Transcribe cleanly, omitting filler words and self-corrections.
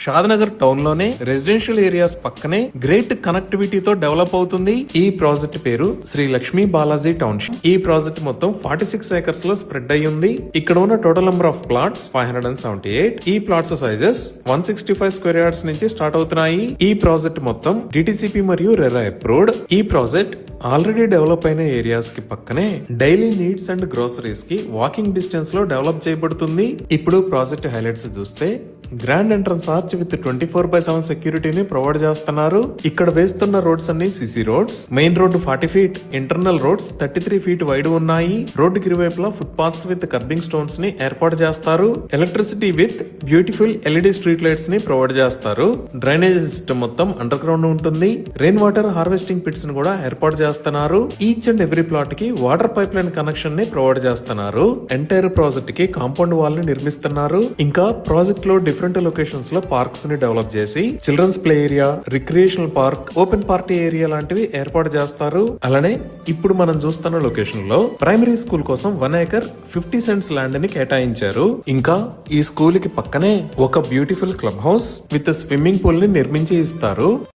Shadnagar town లోనే residential areas పక్కనే great కనెక్టివిటీతో develop అవుతుంది. ఈ ప్రాజెక్ట్ పేరు శ్రీ లక్ష్మీ బాలాజీ టౌన్షిప్. ఈ ప్రాజెక్ట్ మొత్తం 46 ఏకర్స్ లో స్ప్రెడ్ అయ్యి ఉంది. ఇక్కడ ఉన్న టోటల్ నెంబర్ ఆఫ్ ప్లాట్స్ 578. ఈ ప్లాట్స్ సైజెస్ 165 స్క్వేర్ యార్డ్స్ నుంచి స్టార్ట్ అవుతున్నాయి. ఈ ప్రాజెక్ట్ మొత్తం డిటిసిపి మరియు రెరా అప్రూవ్డ్. ఈ ప్రాజెక్ట్ ఆల్రెడీ డెవలప్ అయిన ఏరియాస్ కి పక్కనే డైలీ నీడ్స్ అండ్ గ్రోసరీస్ కి వాకింగ్ డిస్టెన్స్ లో డెవలప్ చేయబడుతుంది. ఇప్పుడు ప్రాజెక్ట్ హైలైట్స్ చూస్తే గ్రాండ్ ఎంట్రన్స్ ఆర్చ్ విత్ 24/7 సెక్యూరిటీని ప్రొవైడ్ చేస్తున్నారు. ఇక్కడ వేస్తున్న రోడ్స్ అన్ని CC roads. Main road 40 feet, internal roads 33 feet wide ఉన్నాయి. రోడ్డుకి ఇరువైపులా foot paths with kerbing stones ని ఏర్పాటు చేస్తారు. Electricity with beautiful LED street lights ని ప్రొవైడ్ చేస్తారు. డ్రైనేజ్ సిస్టమ్ మొత్తం అండర్ గ్రౌండ్ ఉంటుంది. రెయిన్ వాటర్ హార్వెస్టింగ్ పిట్స్ ని కూడా ఏర్పాటు చేస్తున్నారు. ఈచ్ అండ్ ఎవ్రీ ప్లాట్ కి వాటర్ పైప్ లైన్ కనెక్షన్ ని ప్రొవైడ్ చేస్తున్నారు. ఎంటైర్ ప్రాజెక్ట్ కి కాంపౌండ్ వాల్ ని నిర్మిస్తున్నారు. ఇంకా ప్రాజెక్ట్ లో డిఫరెంట్ లొకేషన్స్ లో పార్క్స్ ని డెవలప్ చేసి children's play area, recreational park, open party area లాంటివి ఏర్పాటు చేస్తారు. అలానే ఇప్పుడు మనం చూస్తున్న లొకేషన్ లో ప్రైమరీ స్కూల్ కోసం 1 ఏకర్ 50 సెంట్స్ ల్యాండ్ ని కేటాయించారు. ఇంకా ఈ స్కూల్ కి పక్కనే ఒక beautiful club house with swimming pool ని నిర్మించి ఇస్తారు.